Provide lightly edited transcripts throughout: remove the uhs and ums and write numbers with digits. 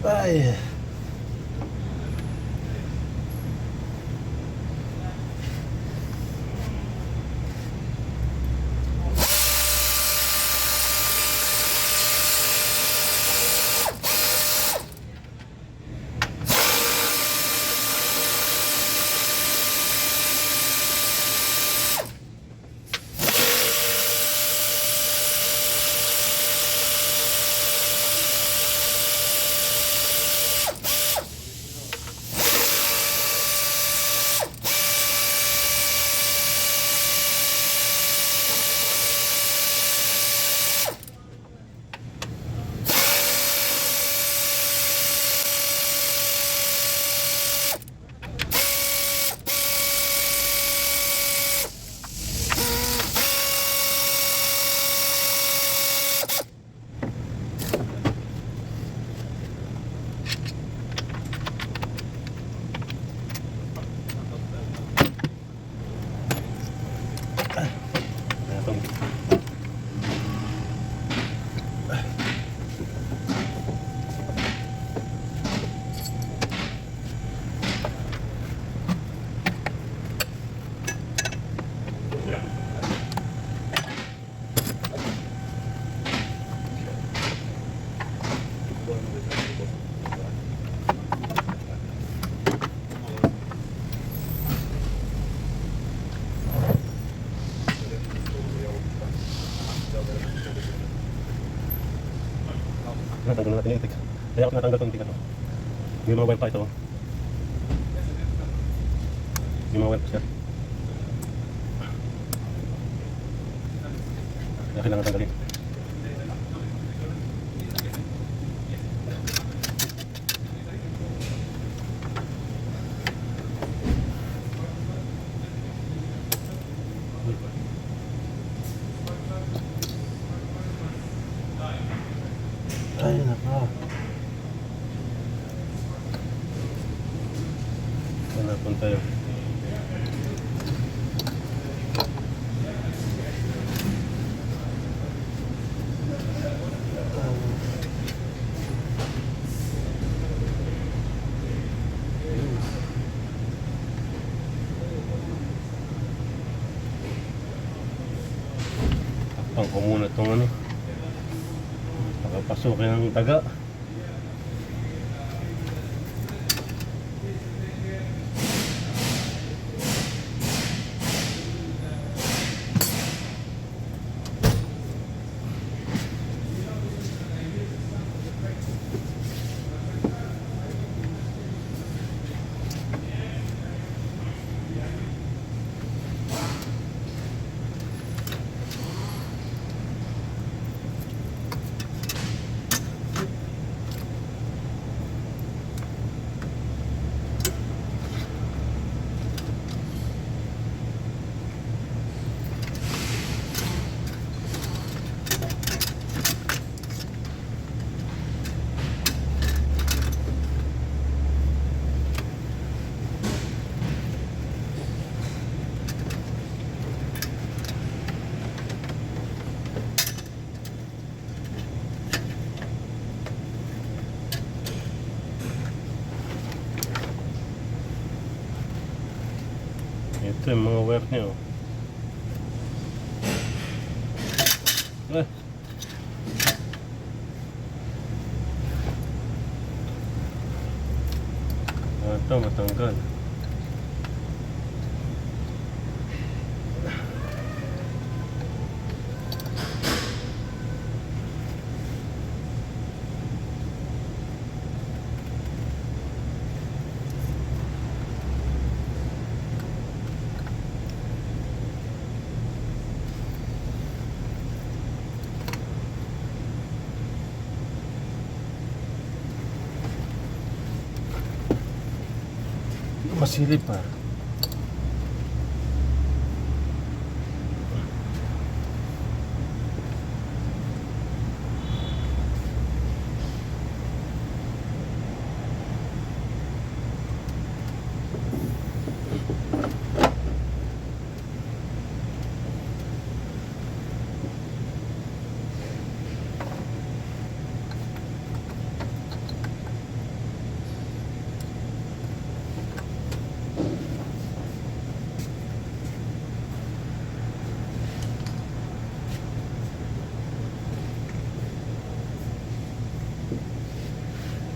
Ay. Natanggal na natin yung itik. Kaya ako natanggal itong itik ito. May mga wire pa ito. May mga wire pa siya. Kaya kailangan tanggalin. Ay, nako. Saan napunta yun? Takpan ko muna itong ano. Pasukin ang taga. Ito yung mga wire niya, oh. Ito matanggal. Masilip pa.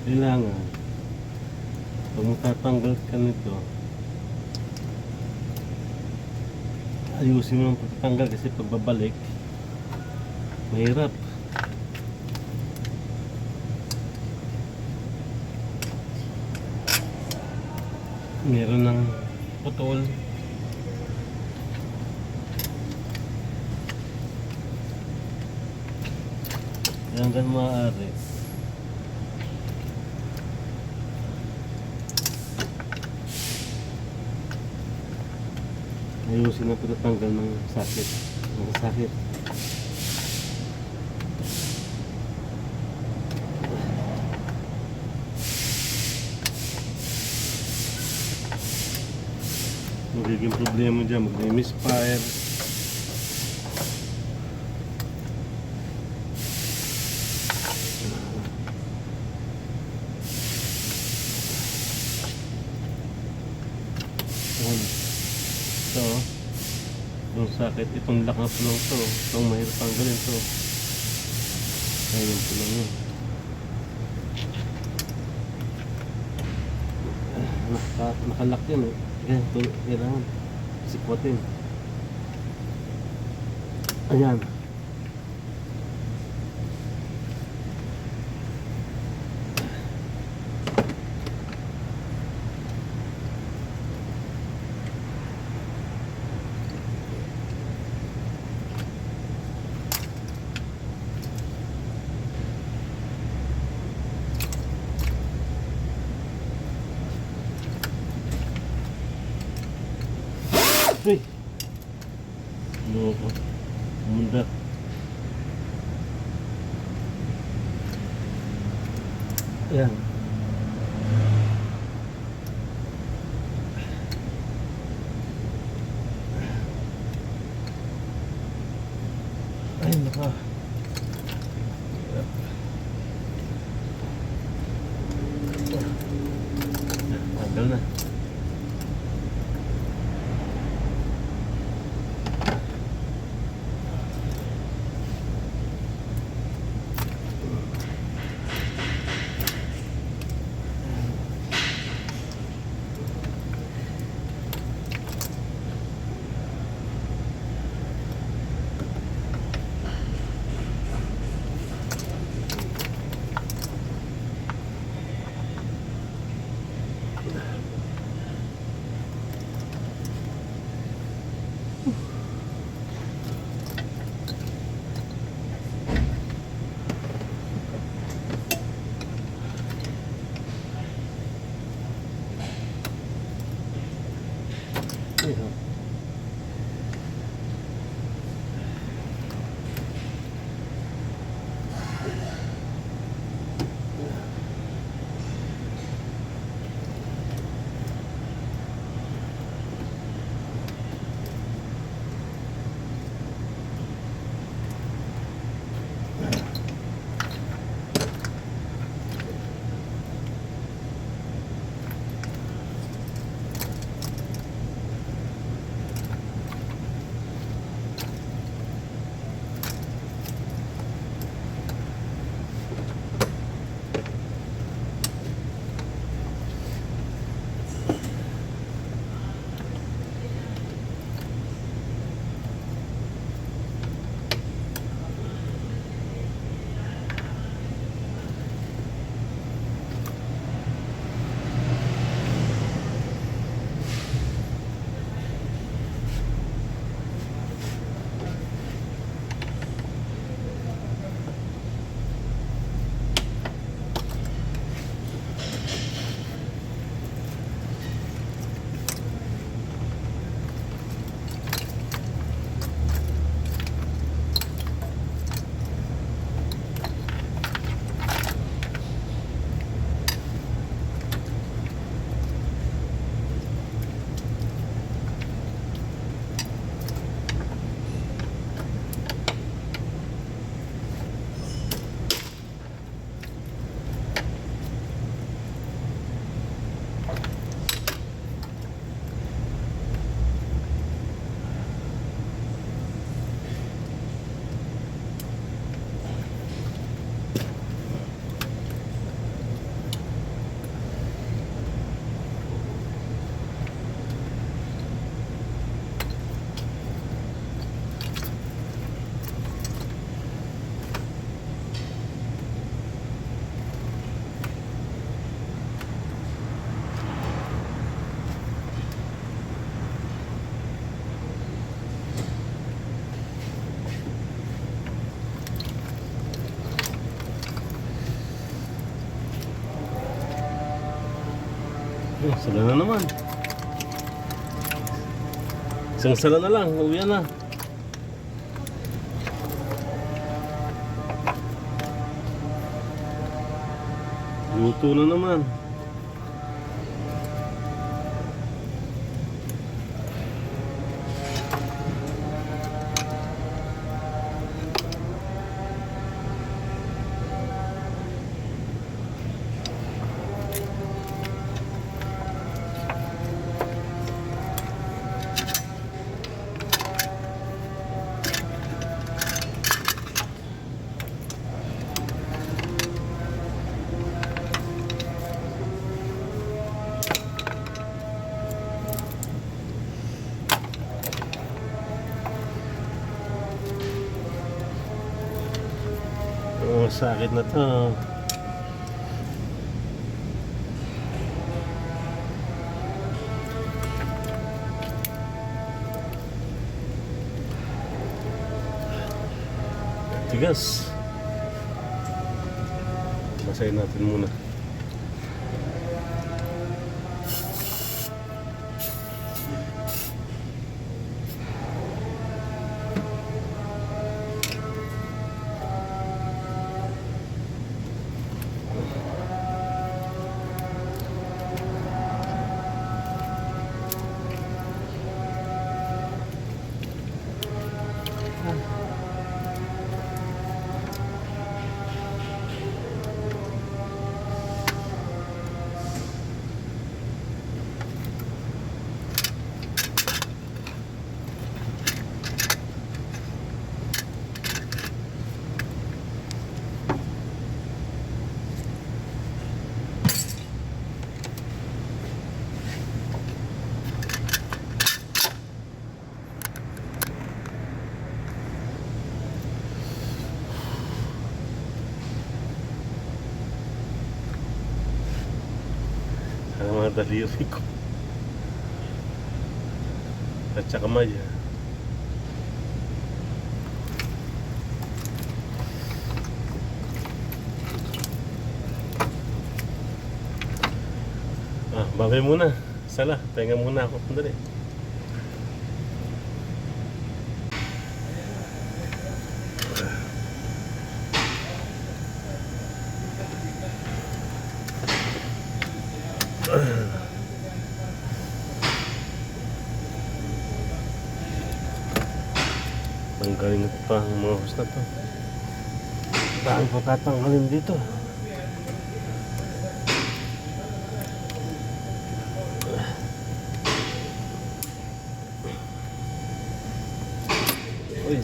Kailangan pag matatanggal ka nito, ayusin mo ang pagtatanggal kasi pagbabalik mahirap. Meron ng putol. Hanggang maaari ayusin ang pagtatanggal ng sakit. Ng sakit. Magiging problema dyan, mag-misfire. Ito, yung sakit, itong lock na pulong to, itong mahirap tanggalin to. Ayun yung pulong yun. Nakalock yun eh. Kailangan sikwatin. Ayan. Uy! Ano ako? Umundak. Ayan. Ay, naka. Tanggal na. Sala na naman. Isang sala na lang, uwi na. Luto na naman. Oh, sakit na to. Tigas. Basahin natin muna. Ang mga daliri ko at sa kamay. Babay muna. Sala, pahinga muna ako. Sandali. Tanggalin pa ang mga hose na to. Dahil pa tatanggalin dito. Uy.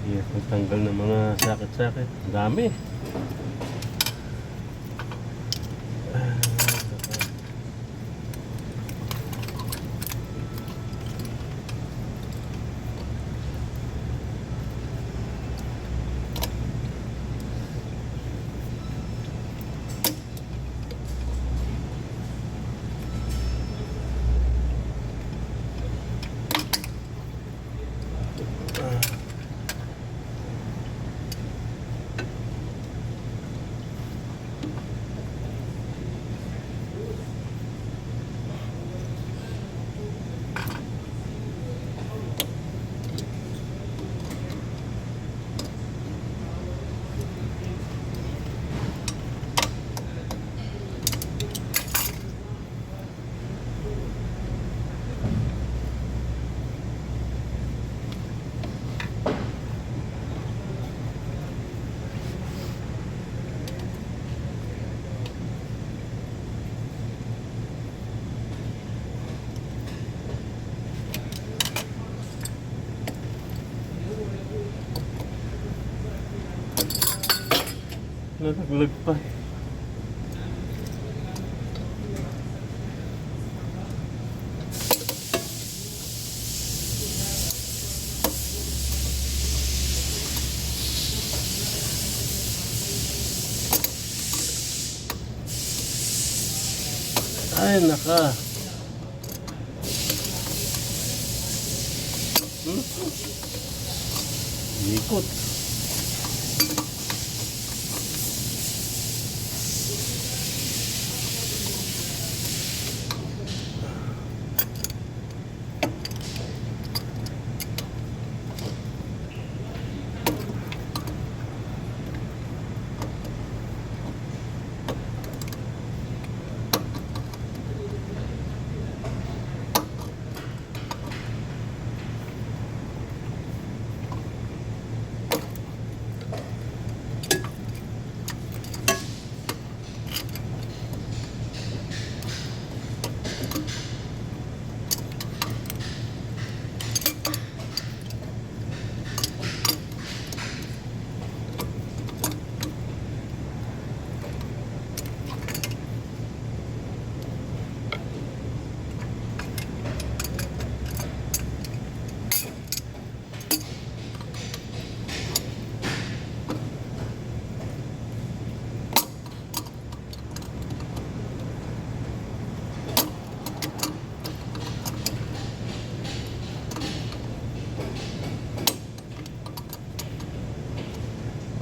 Iya, magtanggal ng mga sakit-sakit. Ang dami. Nalaglag pa. Ay, naka. Ikot.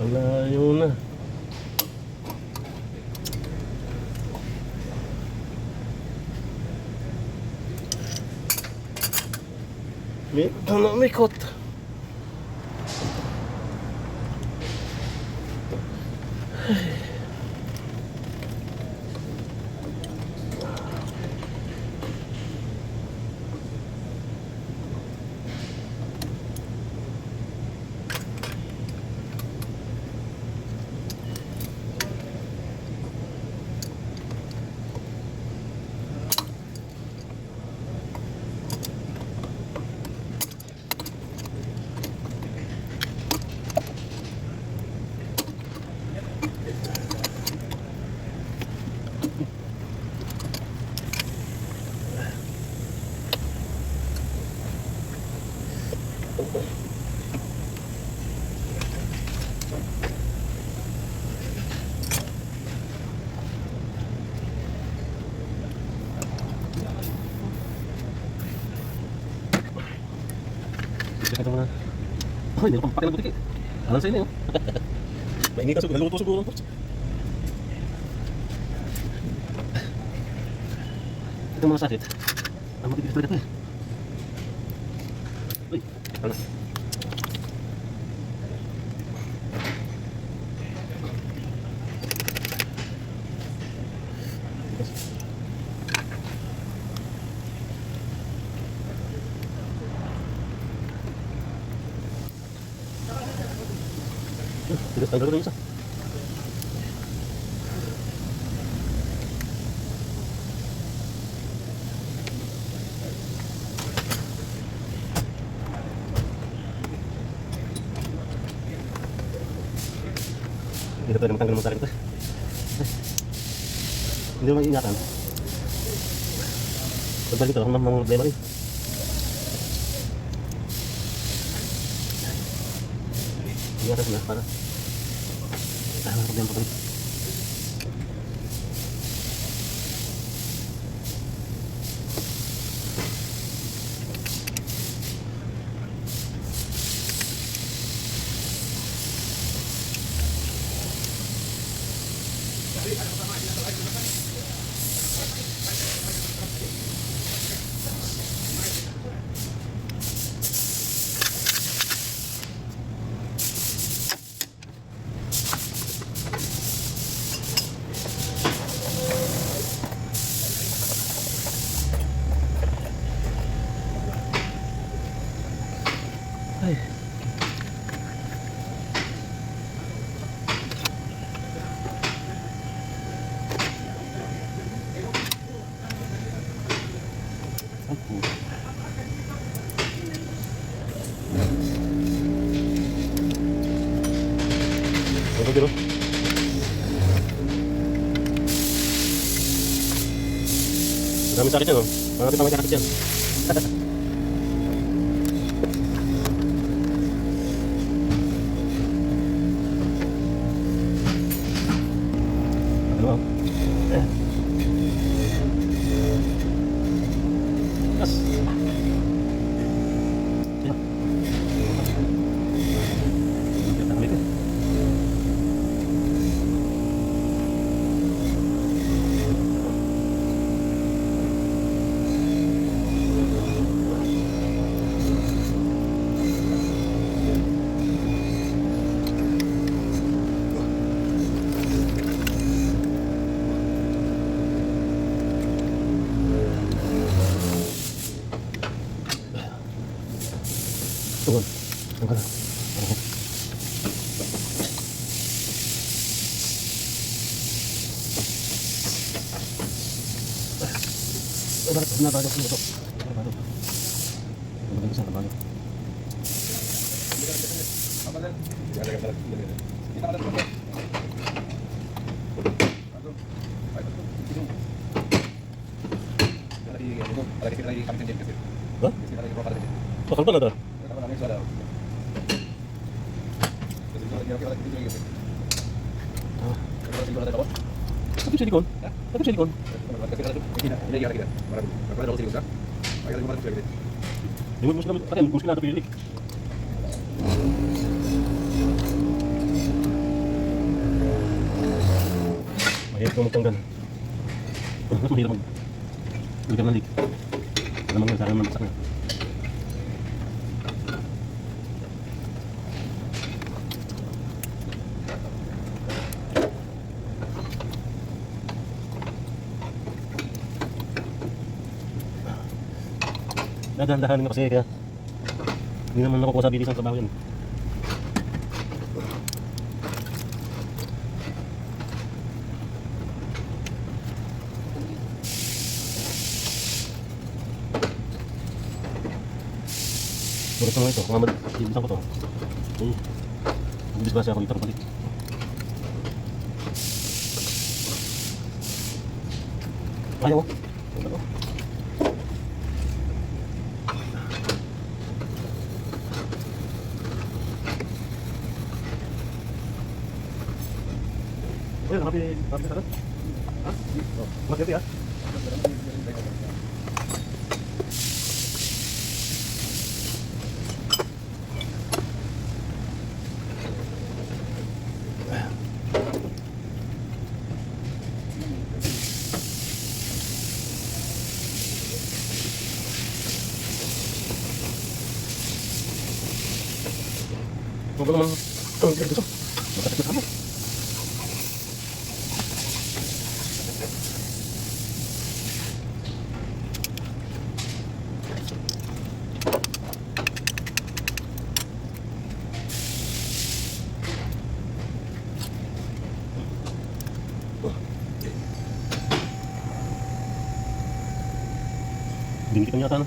Malayo na. Ito na umikot. Ito muna. Oh, hindi na pampakin ng butik eh. Alam sa inyo. Mainit siguro. Naluto siguro. Ito mga sakit. Ang matipis talaga ito eh. Uy, ito na. Tigas tanggal ko yung isa. Hindi na pwede matanggal mo sa akin ito. Hindi mo mag-iingatan. Pagdali ito, mga problema rin. Ingatan na para wala problema pa rin. Ay. Aku. Ano dito? Dami sakit yan, oh. Marami pang magkakit yan. Ano, oh. Yes. Yeah. Dami ko. Tugon. Ang kana. Bakit nabalo ko ito? Nabalo. Nabalo sa nabalo. Ha? Bakal ba na ito? Tapi sa likod? Tapi sa likod? Limon mo sila, akin, gusto na ito pilik. Mahirap kong magtanggal. Mas mahirap mag-ligam ng lig. Alam mo nga, sana naman masak na. Dahan-dahanin ko kasi kaya hindi naman nakukuha sa bilis ng trabaho yan. Burat naman ito, kung mabilisan ko ito. Mabilis ba siya ako dito balik. Ayaw mo. Ayan, rapi sa rin. Ha? Magkati ha? Kung ba naman ang gusto? Makasakit na kamo. Dingkit niya yata na.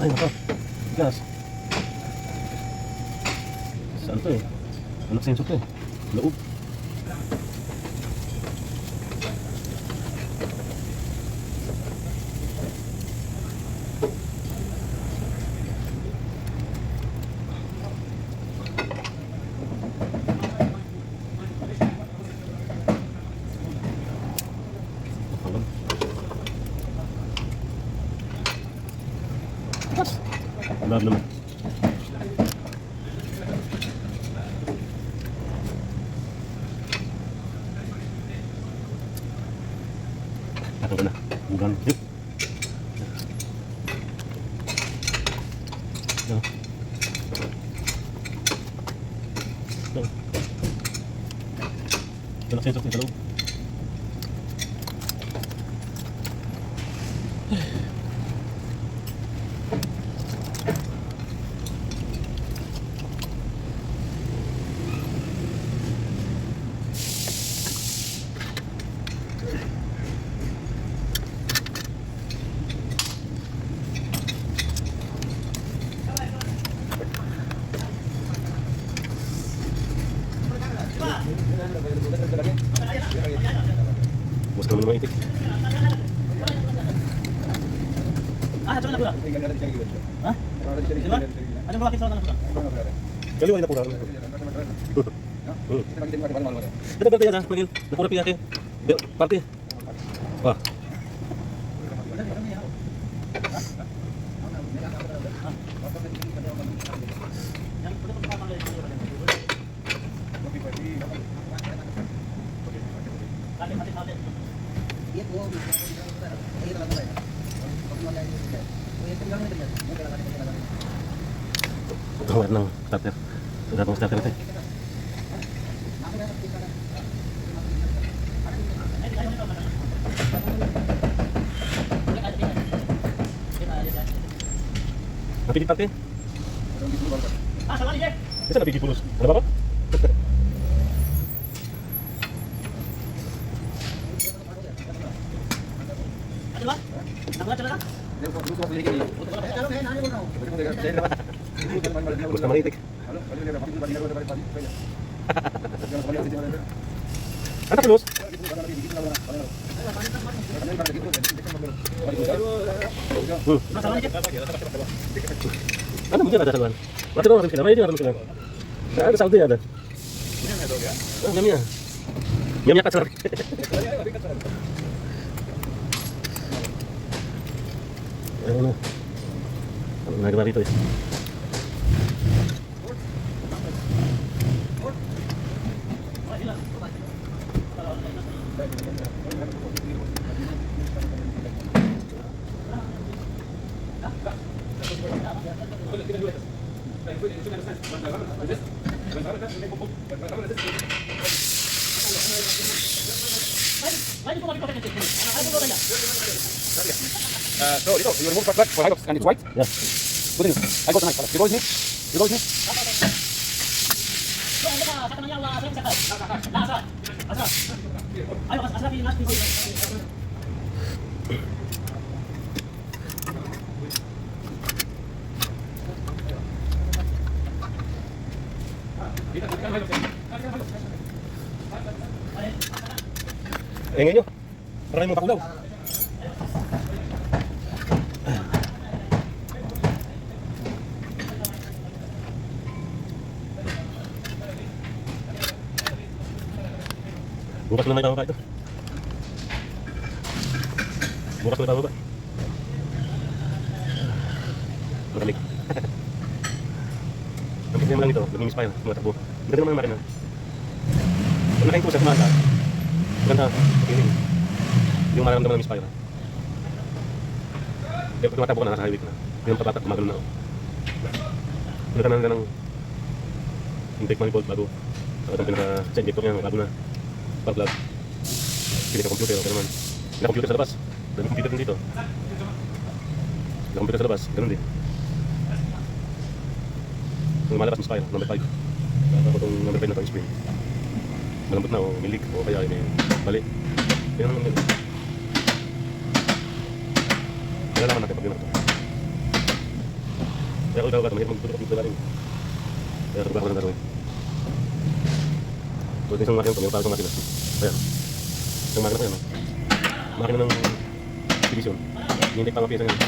Ay, naka. Gas. Saan to eh? Anak sensor to eh. Loob. Love naman. Ako na. Bukan. Yuk. No. No. Kalak sensor sa loob. Bukas ka naman ng itik. Ah, saan na pula? Ha? Di ba? Ano ba kisah na pula? Kaliwa na pura. Ito ganito yan ha, Manil. Napura piyake. Parte. Wah. Gawin ng starter. Sudah ng starter natin. Napigit parte? Ah, sama ni Jack. Bisa napigit pulus. Ada apa? Ano ba? Nakuha talaga? Basta manitik. Ano pulus? Sama ni Jack. Ano mungkin ada saluran? Berarti orang harus may orang sila. Ada saldo ya ada. Oh, gamnya. Gamnya kacar. Ano? Ano nagawa rito eh? So, Lito, you remove back for Hilux and it's white. Yeah. Put it in. I got the knife. You go with me. You go with me. Ingin nyo. Maraming mga pakulaw. Bukas na may tama pa ito. Bukas na may tama pa. Magaling. Ang problema lang ito, nag-inspire, tumatakbo. Ganda naman ang makina. Kung nakain ko sa kumata, ganda, pakiling. Yung mararamdaman ng inspire. Kaya pag tumatakbo ka na, nasa highway ka na. Yung papatak, gumagano na ako. Wala ka na ng intake manifold bago. Ang pinaka-set dito niya, bago na. Spark plug. Pili ka computer, okay naman. May computer sa labas. Dami computer din dito. May computer sa labas, ganun din. Kung malabas, Inspire, number 5. Tapos itong number 5 na ito, spring. Malambot na o may leak o kaya may bali. Yan naman yun. Kailangan natin pag yun ito. Kaya kung ikaw ka, mahirap magtututok natin. Kaya trabaho na gagawin. So, isang makina ito, mayroon pa itong makina. Ayan. Isang makina pa yan. Makina ng division. Hindi pa mga piyesa ngayon.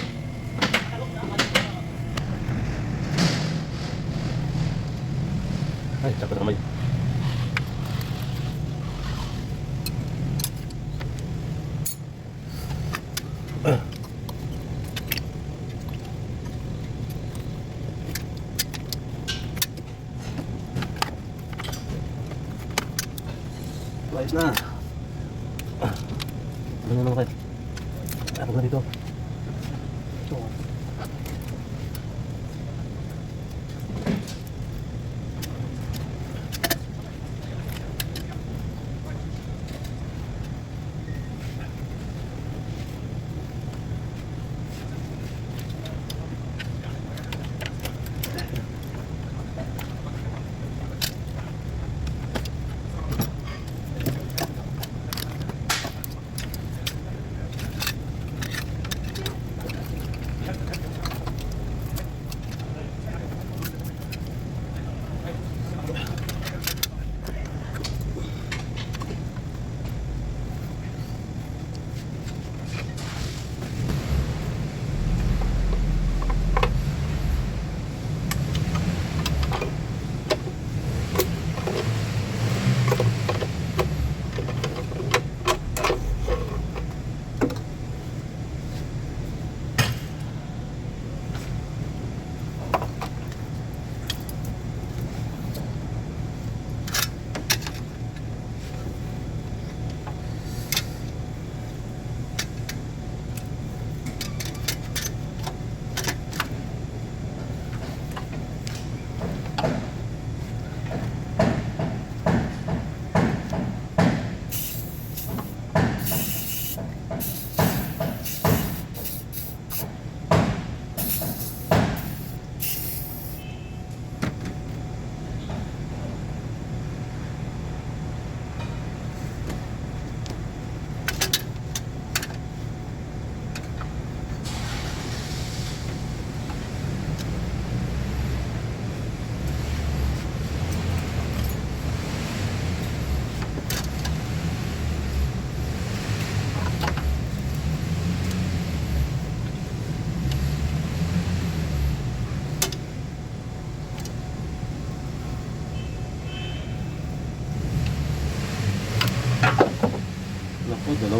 Ay, sakit na kamay. Ayos na. Ano naman kayo? Ano na dito? Ito.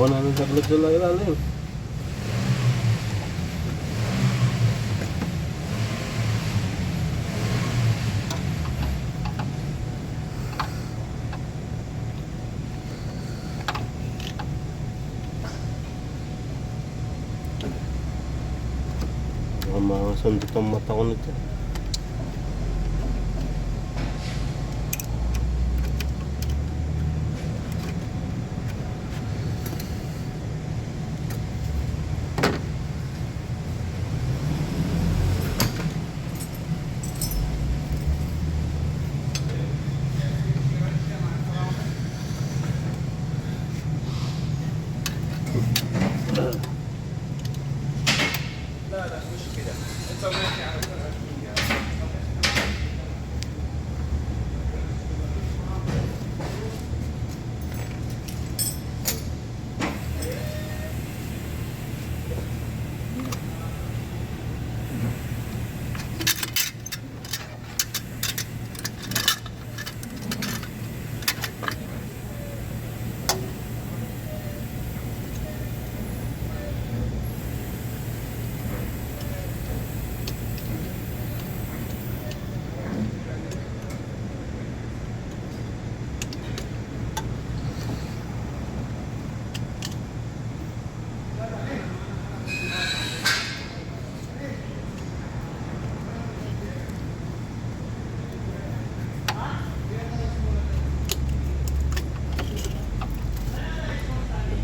Gawa namin sa clutch sa ilalim. Mga sundot ang mata ko nito.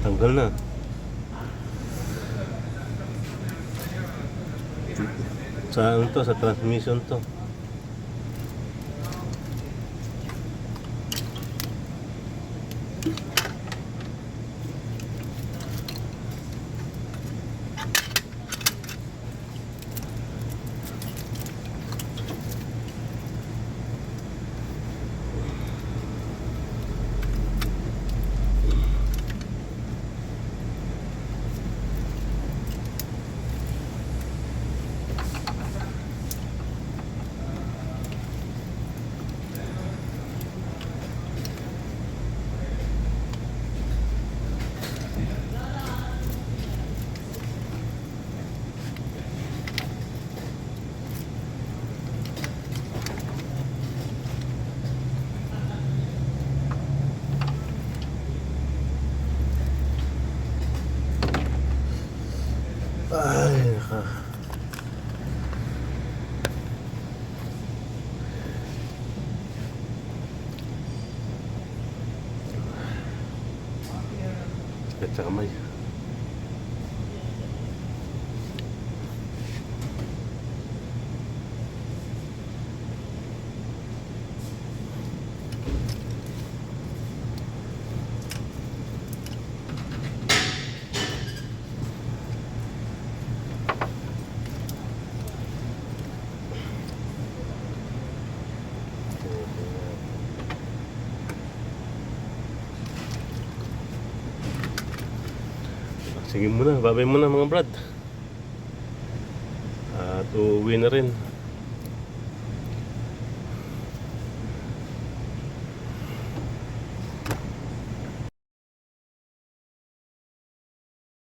Tanggal na. Sa ano to? Sa transmission to. Ay, naka. Sakit sa kamay. Sige muna, babay muna mga brad. At uuwi na rin.